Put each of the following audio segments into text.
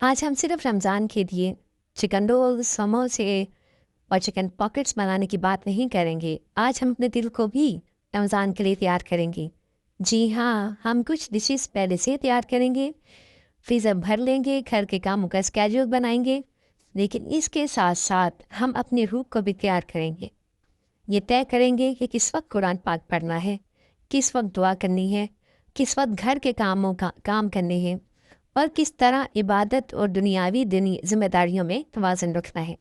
آج ہم صرف رمضان کے لیے چکن رول، سموسے اور چکن پاکٹس بنانے کی بات نہیں کریں گے. آج ہم اپنے دل کو بھی رمضان کے لیے تیار کریں گے. جی ہاں، ہم کچھ ڈشز پہلے سے تیار کریں گے، فریزر بھر لیں گے، گھر کے کاموں کا اسکیجول بنائیں گے، لیکن اس کے ساتھ ساتھ ہم اپنی روح کو بھی تیار کریں گے. یہ طے کریں گے کہ کس وقت قرآن پاک پڑھنا ہے، کس وقت دعا کرنی ہے، کس وقت گھر کے کام کرنے ہیں، اور کس طرح عبادت اور دنیاوی ذمہ داریوں میں توازن رکھنا ہے.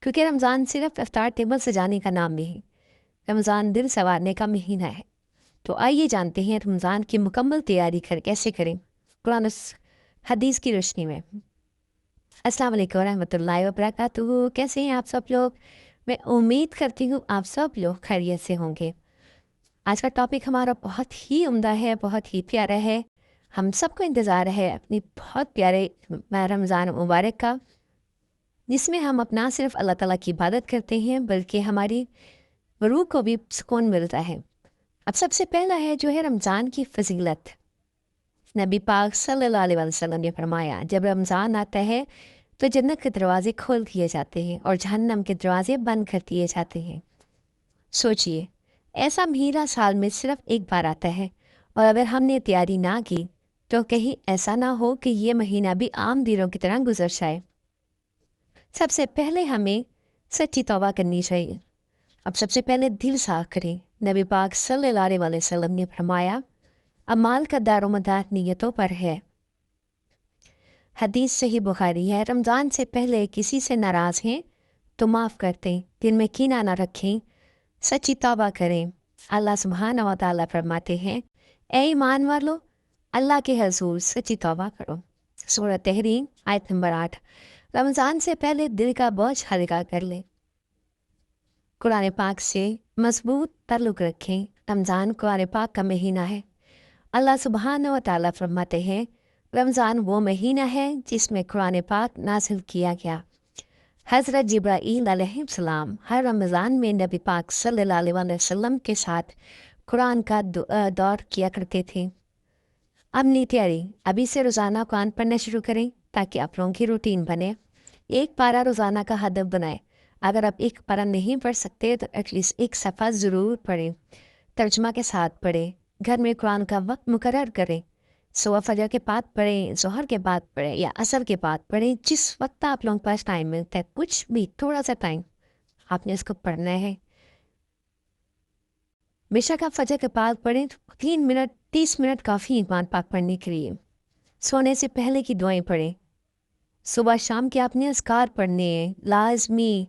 کیونکہ رمضان صرف افطار ٹیبل سجانے کا نام نہیں، رمضان دل سنوارنے کا مہینہ ہے. تو آئیے جانتے ہیں رمضان کی مکمل تیاری کیسے کریں قرآن حدیث کی روشنی میں. السلام علیکم ورحمۃ اللہ وبرکاتہ. کیسے ہیں آپ سب لوگ؟ میں امید کرتی ہوں آپ سب لوگ خیریت سے ہوں گے. آج کا ٹاپک ہمارا بہت ہی عمدہ ہے، بہت ہی پیارا ہے. ہم سب کو انتظار ہے اپنی بہت پیارے رمضان مبارک کا، جس میں ہم اپنا صرف اللہ تعالیٰ کی عبادت کرتے ہیں بلکہ ہماری روح کو بھی سکون ملتا ہے. اب سب سے پہلا ہے جو ہے رمضان کی فضیلت. نبی پاک صلی اللہ علیہ وسلم نے فرمایا جب رمضان آتا ہے تو جنت کے دروازے کھول دیے جاتے ہیں اور جہنم کے دروازے بند کر دیے جاتے ہیں. سوچئے، ایسا مہینہ سال میں صرف ایک بار آتا ہے، اور اگر ہم نے تیاری نہ کی تو کہیں ایسا نہ ہو کہ یہ مہینہ بھی عام دنوں کی طرح گزر جائے. سب سے پہلے ہمیں سچی توبہ کرنی چاہیے. اب سب سے پہلے دل صاف کریں. نبی پاک صلی اللہ علیہ وسلم نے فرمایا اعمال کا دار و مدار نیتوں پر ہے. حدیث صحیح بخاری ہے. رمضان سے پہلے کسی سے ناراض ہیں تو معاف کر دیں، دل میں کینہ نہ رکھیں، سچی توبہ کریں. اللہ سبحانہ و تعالیٰ فرماتے ہیں اے ایمان والو، اللہ کے حضور سچی توبہ کرو. سورہ تحریم آیت نمبر 8. رمضان سے پہلے دل کا بوجھ ہلکا کر لیں، قرآن پاک سے مضبوط تعلق رکھیں. رمضان قرآن پاک کا مہینہ ہے. اللہ سبحانہ و تعالیٰ فرماتے ہیں رمضان وہ مہینہ ہے جس میں قرآن پاک نازل کیا گیا. حضرت جبرائیل علیہ السلام ہر رمضان میں نبی پاک صلی اللہ علیہ وسلم کے ساتھ قرآن کا دور کیا کرتے تھے. اپنی تیاری ابھی سے روزانہ قرآن پڑھنا شروع کریں تاکہ آپ لوگوں کی روٹین بنے. ایک پارہ روزانہ کا ہدف بنائیں. اگر آپ ایک پارہ نہیں پڑھ سکتے تو ایٹ لیسٹ ایک صفحہ ضرور پڑھیں، ترجمہ کے ساتھ پڑھیں. گھر میں قرآن کا وقت مقرر کریں. صبح فجر کے بعد پڑھیں، ظہر کے بعد پڑھیں یا عصر کے بعد پڑھیں. جس وقت آپ لوگوں کے پاس ٹائم ملتا ہے، کچھ بھی تھوڑا سا ٹائم آپ نے اس کو پڑھنا ہے. بے شک آپ فجر کے بعد پڑھیں، 3 منٹ 30 منٹ کافی قرآن پاک پڑھنے کے لیے. سونے سے پہلے کی دعائیں پڑھیں. صبح شام کے آپ نے اذکار پڑھنے ہیں لازمی.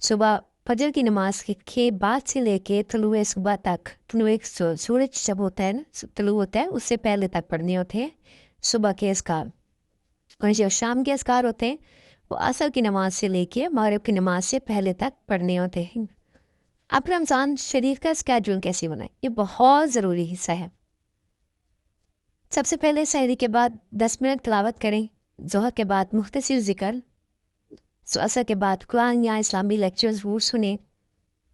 صبح فجر کی نماز کے بعد سے لے کے طلوع صبح تک، طلوع سورج جب ہوتا ہے نا، طلوع ہوتا ہے اس سے پہلے تک پڑھنے ہوتے ہیں صبح کے اذکار. اور جو شام کے اذکار ہوتے ہیں وہ عصر کی نماز سے لے کے مغرب کی نماز سے پہلے تک پڑھنے ہوتے ہیں. اب رمضان شریف کا اسکیجول کیسے بنائیں، یہ بہت ضروری حصہ ہے. سب سے پہلے سحری کے بعد 10 منٹ تلاوت کریں. ظہر کے بعد مختصر ذکر. عصر کے بعد قرآن یا اسلامی لیکچر ضرور سنیں.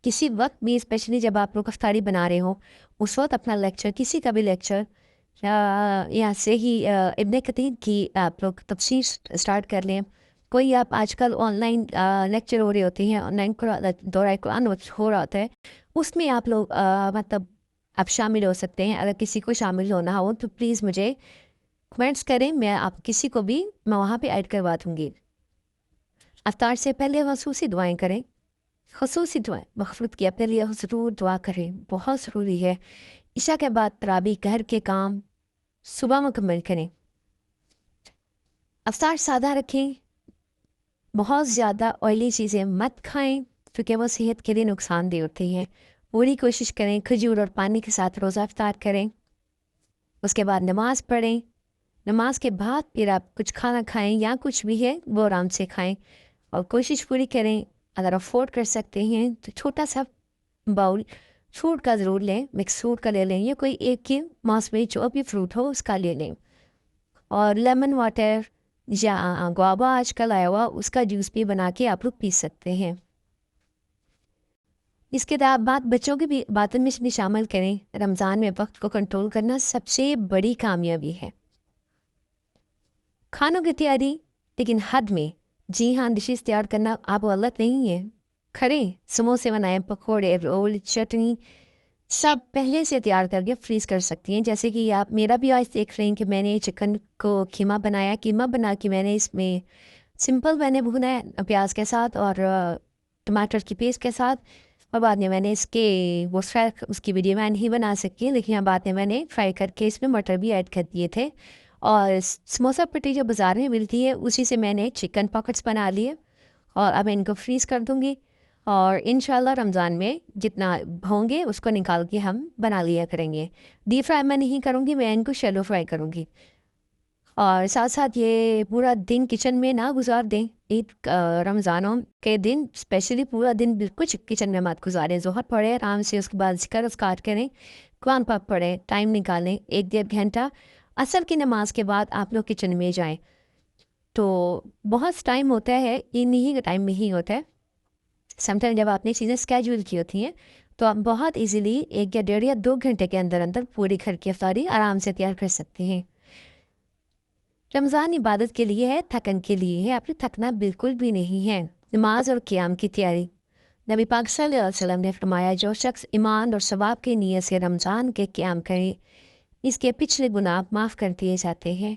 کسی وقت بھی، اسپیشلی جب آپ لوگ افطاری بنا رہے ہوں، اس وقت اپنا لیکچر، کسی کا بھی لیکچر یا سے ہی ابن کثیر کی آپ لوگ تفسیر اسٹارٹ کر لیں. کوئی آپ آج کل آن لائن لیکچر ہو رہے ہوتے ہیں، آن لائن دورہ قرآن ہو رہا ہوتا ہے، اس میں آپ لوگ مطلب آپ شامل ہو سکتے ہیں. اگر کسی کو شامل ہونا ہو تو پلیز مجھے کمنٹس کریں، میں آپ کسی کو بھی میں وہاں پہ ایڈ کروا دوں گی. افطار سے پہلے خصوصی دعائیں کریں. خصوصی دعائیں مغفرت کی اپنے لیے ضرور دعا کریں، بہت ضروری ہے. عشاء کے بعد تراویح، گھر کے کام صبح مکمل کریں. افطار سادہ رکھیں، بہت زیادہ آئلی چیزیں مت کھائیں کیونکہ وہ صحت کے لیے نقصان دہ ہوتی ہیں. پوری کوشش کریں کھجور اور پانی کے ساتھ روزہ افطار کریں. اس کے بعد نماز پڑھیں. نماز کے بعد پھر آپ کچھ کھانا کھائیں یا کچھ بھی ہے وہ آرام سے کھائیں، اور کوشش پوری کریں اگر افورڈ کر سکتے ہیں تو چھوٹا سا باؤل فروٹ کا ضرور لیں. مکس فروٹ کا لے لیں یا کوئی ایک کی موسمی جو بھی فروٹ ہو اس کا لے لیں. اور لیمن واٹر یا گوابا آج کل آیا ہوا، اس کا جوس بھی بنا کے آپ لوگ پی سکتے ہیں. اس کے بعد بچوں کی بھی باتوں میں شامل کریں. رمضان میں وقت کو کنٹرول کرنا سب سے بڑی کامیابی ہے. کھانوں کی تیاری لیکن حد میں. جی ہاں، ڈشز تیار کرنا آپ غلط نہیں ہے. کھڑے سموسے بنائیں، پکوڑے، رول، چٹنی سب پہلے سے تیار کر کے فریز کر سکتی ہیں. جیسے کہ آپ میرا بھی آج دیکھ رہے ہیں کہ میں نے چکن کو قیمہ بنایا. قیمہ بنا کے میں نے اس میں سمپل میں نے بھونا ہے پیاز کے ساتھ اور ٹماٹر کی پیسٹ کے ساتھ. اور بعد میں نے اس کے وہ فرائی اس کی ویڈیو میں نہیں بنا سکی، لیکن بعد میں نے فرائی کر کے اس میں مٹر بھی ایڈ کر دیے تھے. اور سموسا پٹی جو بازار میں ملتی ہے اسی سے میں نے چکن پاکٹس بنا لیے اور اب ان کو فریز کر دوں گی. اور انشاءاللہ رمضان میں جتنا ہوں گے اس کو نکال کے ہم بنا لیا کریں گے. ڈیپ فرائی میں نہیں کروں گی، میں ان کو شیلو فرائی کروں گی. اور ساتھ ساتھ یہ پورا دن کچن میں نہ گزار دیں. عید رمضانوں کے دن اسپیشلی پورا دن بالکل کچن میں مت گزاریں. ظہر پڑھیں آرام سے، اس کے بعد ذکر اذکار کریں، قرآن پاک پڑھیں، ٹائم نکالیں 1-1.5 گھنٹہ. عصر کی نماز کے بعد آپ لوگ کچن میں جائیں. تو بہت ٹائم ہوتا ہے، انہی ٹائم میں ہی ہوتا ہے. سم ٹائم جب آپ نے چیزیں اسکیجول کی ہوتی ہیں تو آپ بہت ایزیلی 1 یا 1.5 یا 2 گھنٹے کے اندر اندر پوری گھر کی افطاری آرام سے تیار کر سکتے ہیں. رمضان عبادت کے لیے ہے، تھکن کے لیے ہے. آپ نے تھکنا بالکل بھی نہیں ہے. نماز اور قیام کی تیاری. نبی پاک صلی اللہ علیہ وسلم نے فرمایا جو شخص ایمان اور ثواب کی نیت سے رمضان کے قیام کرے اس کے پچھلے گناہ معاف کر دیے جاتے ہیں.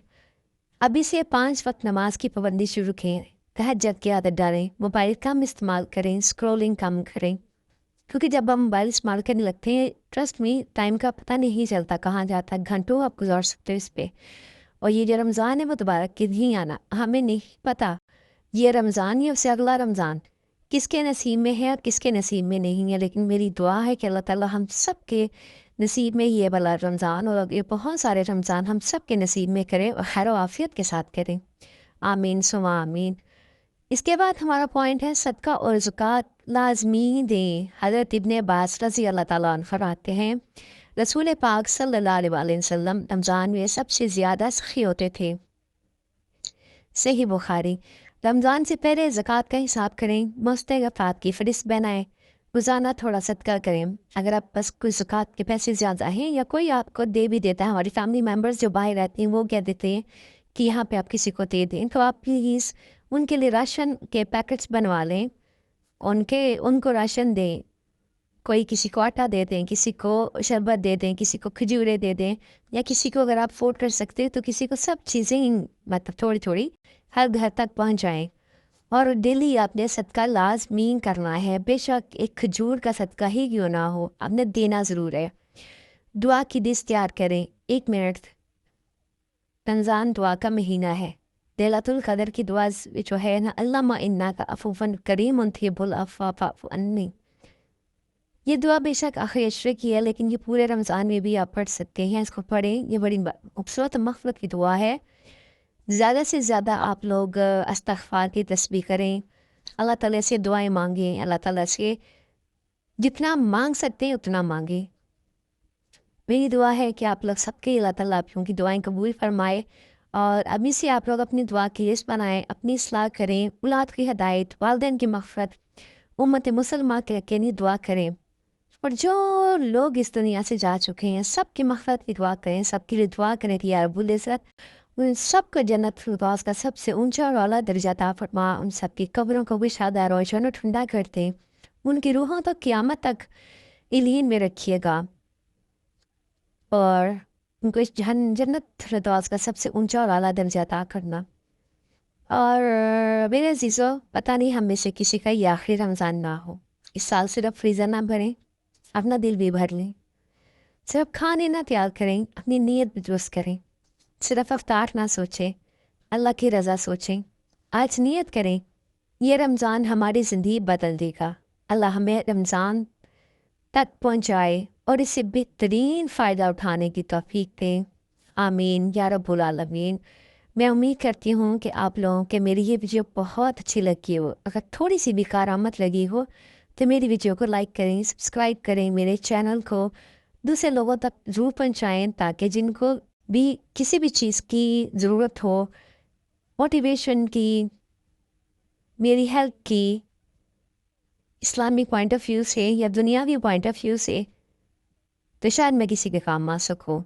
ابھی سے 5 وقت نماز کی پابندی شروع کریں. تہجد کی عادت ڈالیں. موبائل کم استعمال کریں. اسکرولنگ کم کریں، کیونکہ جب ہم موبائل استعمال کرنے لگتے ہیں ٹرسٹ میں ٹائم کا پتہ نہیں چلتا کہاں جاتا ہے. گھنٹوں آپ گزار سکتے ہو اس پہ. اور یہ جو رمضان ہے وہ دوبارہ کہیں آنا ہمیں نہیں پتہ. یہ رمضان یا اس سے اگلا رمضان کس کے نصیب میں ہے اور کس کے نصیب میں نہیں ہے. لیکن میری دعا ہے کہ اللہ تعالیٰ ہم سب کے نصیب میں یہ والا رمضان اور یہ بہت سارے رمضان ہم سب کے نصیب میں کریں اور خیر و عافیت کے ساتھ کریں. آمین ثم آمین. اس کے بعد ہمارا پوائنٹ ہے صدقہ اور زکوٰۃ لازمی دیں. حضرت ابن عباس رضی اللہ تعالیٰ عنہ فرماتے ہیں رسول پاک صلی اللہ علیہ وسلم رمضان میں سب سے زیادہ سخی ہوتے تھے. صحیح بخاری. رمضان سے پہلے زکوٰۃ کا حساب کریں. مستغفرات کی فہرست بنائیں. روزانہ تھوڑا صدقہ کریں. اگر آپ بس کوئی زکوٰۃ کے پیسے زیادہ ہیں یا کوئی آپ کو دے بھی دیتا ہے، ہماری فیملی ممبرز جو باہر رہتے ہیں وہ کہہ دیتے ہیں کہ یہاں پہ آپ کسی کو دے دیں، تو آپ پلیز ان کے لیے راشن کے پیکٹس بنوا لیں، ان کو راشن دیں. کوئی کسی کو آٹا دے دیں، کسی کو شربت دے دیں، کسی کو کھجورے دے دیں، یا کسی کو اگر آپ افورڈ کر سکتے ہیں تو کسی کو سب چیزیں مطلب تھوڑی تھوڑی ہر گھر تک پہنچائیں. اور ڈیلی آپ نے صدقہ لازمی کرنا ہے. بے شک ایک کھجور کا صدقہ ہی کیوں نہ ہو، آپ نے دینا ضرور ہے. دعا کی لسٹ تیار کریں. 1 منٹ. رمضان دعا کا مہینہ ہے. لیلۃ القدر کی دعا جو ہے نا، اللہم انک عفو کریم تحب العفو فاعف عنی. یہ دعا بے شک آخری عشرے کی ہے لیکن یہ پورے رمضان میں بھی آپ پڑھ سکتے ہیں. اس کو پڑھیں، یہ بڑی خوبصورت مغفرت کی دعا ہے. زیادہ سے زیادہ آپ لوگ استغفار کی تسبیح کریں. اللہ تعالیٰ سے دعائیں مانگیں. اللہ تعالیٰ سے جتنا مانگ سکتے ہیں اتنا مانگیں. میری دعا ہے کہ آپ لوگ سب کے اللہ تعالیٰ آپ کی دعائیں قبول فرمائے. اور ابھی سے آپ لوگ اپنی دعا کی لسٹ بنائیں، اپنی اصلاح کریں، اولاد کی ہدایت، والدین کی مغفرت، امت مسلمہ کے لیے دعا کریں. اور جو لوگ اس دنیا سے جا چکے ہیں سب کی مغفرت کی دعا کریں، سب کے لیے دعا کریں کہ یا رب العزت ان سب کو جنت فردوس کا سب سے اونچا اور اعلیٰ درجہ عطا فرما. ان سب کی قبروں کو بھی شادہ روشن و ٹھنڈا کرتے. ان کی روحوں تو قیامت تک علین میں رکھیے گا اور ان کو اس جنت فردوس کا سب سے اونچا اور اعلیٰ درجہ عطا کرنا. اور میرے عزیزو، پتہ نہیں ہم میں سے کسی کا یہ آخری رمضان نہ ہو. اس سال صرف فریزر نہ بھریں، اپنا دل بھی بھر لیں. صرف کھانے نہ تیار کریں، اپنی نیت بھی درست کریں. صرف افطار نہ سوچیں، اللہ کی رضا سوچیں. آج نیت کریں یہ رمضان ہماری زندگی بدل دے گا. اللہ ہمیں رمضان تک پہنچائے اور اس سے بہترین فائدہ اٹھانے کی توفیق دیں. آمین یا رب العالمین. میں امید کرتی ہوں کہ آپ لوگوں کے میری یہ ویڈیو بہت اچھی لگی ہو. اگر تھوڑی سی بھی کارآمد لگی ہو تو میری ویڈیو کو لائک کریں، سبسکرائب کریں، میرے چینل کو دوسرے لوگوں تک ضرور پہنچائیں تاکہ جن کو بھی کسی بھی چیز کی ضرورت ہو، موٹیویشن کی، میری ہیلپ کی، اسلامی پوائنٹ آف ویو سے یا دنیاوی پوائنٹ آف ویو سے، تو شاید میں کسی کے کام آ سکوں.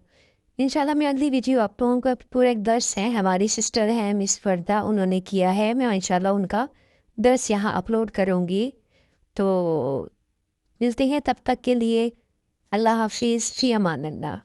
انشاءاللہ میں اگلی ویڈیو آپ لوگوں کا پورا ایک درس ہے، ہماری سسٹر ہیں مس فردہ، انہوں نے کیا ہے، میں انشاءاللہ ان کا درس یہاں اپلوڈ کروں گی. تو ملتے ہیں تب تک کے لیے. اللہ حافظ، فی امان اللہ.